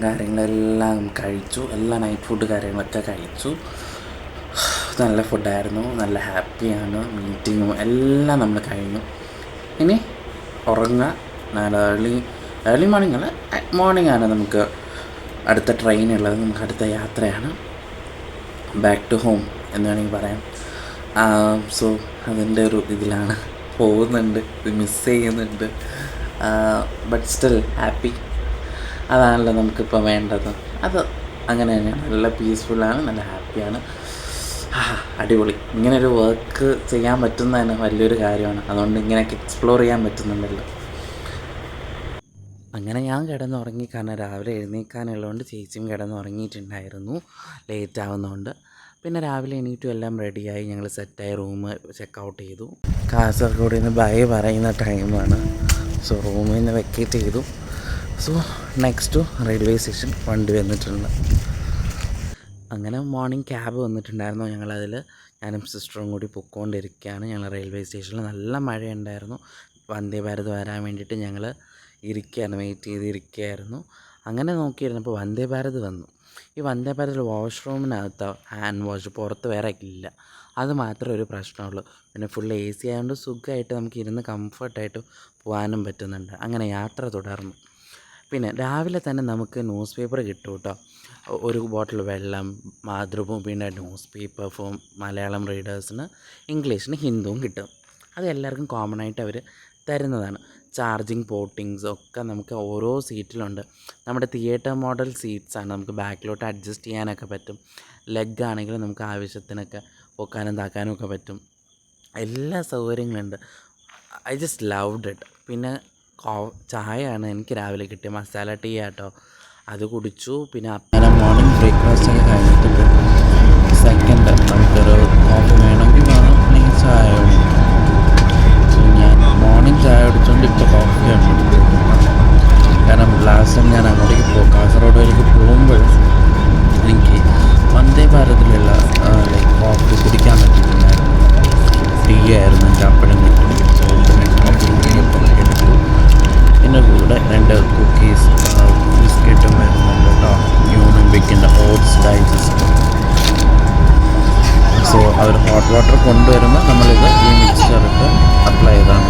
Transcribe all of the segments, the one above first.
കാര്യങ്ങളെല്ലാം കഴിച്ചു. എല്ലാ നൈറ്റ് ഫുഡ് കാര്യങ്ങളൊക്കെ കഴിച്ചു. നല്ല ഫുഡായിരുന്നു. നല്ല ഹാപ്പിയാണ്. മീറ്റിങ്ങും എല്ലാം നമ്മൾ കഴിഞ്ഞു. ഇനി ഉറങ്ങുക. നാളെ ഏർലി മോർണിംഗ് അല്ല, മോർണിംഗ് ആണ് നമുക്ക് അടുത്ത ട്രെയിൻ ഉള്ളത്. നമുക്ക് അടുത്ത യാത്രയാണ് ബാക്ക് ടു ഹോം എന്ന് വേണമെങ്കിൽ പറയാം. സോ അതിൻ്റെ ഒരു ഇതിലാണ് പോകുന്നുണ്ട്. ഇത് മിസ് ചെയ്യുന്നുണ്ട്. But still happy. അതാണല്ലോ നമുക്കിപ്പോൾ വേണ്ടത്. അത് അങ്ങനെ തന്നെയാണ്. നല്ല പീസ്ഫുള്ളാണ്, നല്ല ഹാപ്പിയാണ്. അടിപൊളി. ഇങ്ങനൊരു വർക്ക് ചെയ്യാൻ പറ്റുന്നത് തന്നെ വലിയൊരു കാര്യമാണ്. അതുകൊണ്ട് ഇങ്ങനെയൊക്കെ എക്സ്പ്ലോർ ചെയ്യാൻ പറ്റുന്നുണ്ടല്ലോ. അങ്ങനെ ഞാൻ കിടന്നുറങ്ങി. കാരണം രാവിലെ എഴുന്നേൽക്കാനുള്ളതുകൊണ്ട് ചേച്ചിയും കിടന്നുറങ്ങിയിട്ടുണ്ടായിരുന്നു, ലേറ്റ് ആവുന്നതുകൊണ്ട്. പിന്നെ രാവിലെ എണീറ്റും എല്ലാം റെഡിയായി. ഞങ്ങൾ സെറ്റായി റൂം ചെക്കൗട്ട് ചെയ്തു. കാസർഗോഡിൽ നിന്ന് ബൈ പറയുന്ന ടൈമാണ്. സോ റൂമിൽ നിന്ന് വെക്കേറ്റ് ചെയ്തു. സോ നെക്സ്റ്റ് റെയിൽവേ സ്റ്റേഷൻ വണ്ടി വന്നിട്ടുണ്ട്. അങ്ങനെ മോർണിംഗ് ക്യാബ് വന്നിട്ടുണ്ടായിരുന്നു. ഞങ്ങളതിൽ ഞാനും സിസ്റ്ററും കൂടി പൊയ്ക്കൊണ്ടിരിക്കുകയാണ്. ഞങ്ങൾ റെയിൽവേ സ്റ്റേഷനിൽ നല്ല മഴയുണ്ടായിരുന്നു. വന്ദേ ഭാരത് വരാൻ വേണ്ടിയിട്ട് ഞങ്ങൾ വെയിറ്റ് ചെയ്തിരിക്കുകയായിരുന്നു. അങ്ങനെ നോക്കിയിരുന്നപ്പോൾ വന്ദേ ഭാരത് വന്നു. ഈ വന്ദേ ഭാരത് വാഷ്റൂമിനകത്ത് ഹാൻഡ് വാഷ് പുറത്ത് വേറെ ഇല്ല. അത് മാത്രമേ ഒരു പ്രശ്നമുള്ളൂ. പിന്നെ ഫുൾ എ സി ആയതുകൊണ്ട് സുഖമായിട്ട് നമുക്ക് ഇരുന്ന് കംഫർട്ടായിട്ട് പോകാനും പറ്റുന്നുണ്ട്. അങ്ങനെ യാത്ര തുടർന്നു. പിന്നെ രാവിലെ തന്നെ നമുക്ക് ന്യൂസ് പേപ്പർ കിട്ടും കേട്ടോ. ഒരു ബോട്ടിൽ വെള്ളം, മാതൃഭൂമിയുടെ ന്യൂസ് പേപ്പർ ഫോം മലയാളം റീഡേഴ്സിന്, ഇംഗ്ലീഷിന്, ഹിന്ദുവും കിട്ടും. അത് എല്ലാവർക്കും കോമൺ ആയിട്ട് അവർ തരുന്നതാണ്. ചാർജിങ് പോർട്ടിങ്സ് ഒക്കെ നമുക്ക് ഓരോ സീറ്റിലുണ്ട്. നമ്മുടെ തിയേറ്റർ മോഡൽ സീറ്റ്സാണ്. നമുക്ക് ബാക്കിലോട്ട് അഡ്ജസ്റ്റ് ചെയ്യാനൊക്കെ പറ്റും. ലെഗ് ആണെങ്കിലും നമുക്ക് ആവശ്യത്തിനൊക്കെ പൊക്കാനും താക്കാനും ഒക്കെ പറ്റും. എല്ലാ സൗകര്യങ്ങളുണ്ട്. I just loved it. പിന്നെ ചായയാണ് എനിക്ക് രാവിലെ കിട്ടിയ മസാല ടീ ആട്ടോ. അത് കുടിച്ചു. പിന്നെ അങ്ങനെ മോർണിംഗ് ബ്രേക്ക്ഫാസ്റ്റ് ഒക്കെ കഴിഞ്ഞിട്ട് സെക്കൻഡ് നമുക്കൊരു കോഫി വേണമെങ്കിൽ വേണമെങ്കിൽ ചായ വേണം. സോ ഞാൻ മോർണിംഗ് ചായ കുടിച്ചുകൊണ്ട് ഇപ്പോൾ കോഫിയാണ് കുടിക്കുന്നത്. കാരണം ലാസ്റ്റ് ടൈം ഞാൻ അങ്ങോട്ടേക്ക് കാസർഗോഡിലേക്ക് പോകുമ്പോൾ എനിക്ക് വന്ദേ ഭാരതിലുള്ള ലൈക്ക് കോഫി കുടിക്കാൻ പറ്റിയിട്ടുണ്ടായിരുന്നു. ടീ ആയിരുന്നു എനിക്ക് അപ്പോഴും കിട്ടും. സോ എടുത്തു. പിന്നെ കൂടെ 2 കുക്കീസ് ബിസ്ക്കറ്റും വരുന്നുണ്ട് കേട്ടോ. യൂണിബിക്കിൻ്റെ ഓട്സ് ഡൈജസ്റ്റ്. സോ അവർ ഹോട്ട് വാട്ടർ കൊണ്ടുവരുമ്പോൾ നമ്മളിത് ഈ മിക്സ്ചറിട്ട് അപ്ലൈ ചെയ്താണ്.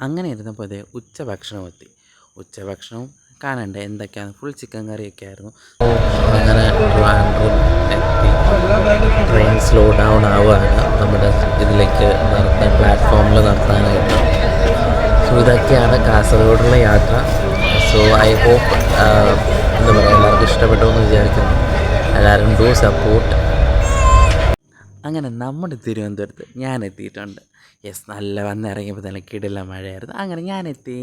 അങ്ങനെ ഇരുന്നപ്പോൾ അതേ ഉച്ചഭക്ഷണം എത്തി. ഉച്ചഭക്ഷണവും കാണണ്ടേ എന്തൊക്കെയാണ്. ഫുൾ ചിക്കൻ കറിയൊക്കെ ആയിരുന്നു. അങ്ങനെ ട്രിവാൻഡ്രം എത്തി. ട്രെയിൻ സ്ലോ ഡൗൺ ആവുകയാണ് നമ്മുടെ ഇതിലേക്ക് പ്ലാറ്റ്ഫോമിൽ നിർത്താനായിട്ട്. സോ ഇതൊക്കെയാണ് കാസർഗോഡുള്ള യാത്ര. സോ ഐ ഹോപ്പ് എന്താ പറയുക, എല്ലാവർക്കും ഇഷ്ടപ്പെട്ടു എന്ന് വിചാരിക്കുന്നു. എല്ലാവരും ഡു സപ്പോർട്ട്. അങ്ങനെ നമ്മുടെ തിരുവനന്തപുരത്ത് ഞാൻ എത്തിയിട്ടുണ്ട്. യെസ്, നല്ല വന്നിറങ്ങിയപ്പോൾ തന്നെ കിടിലൻ മഴയായിരുന്നു. അങ്ങനെ ഞാൻ എത്തി.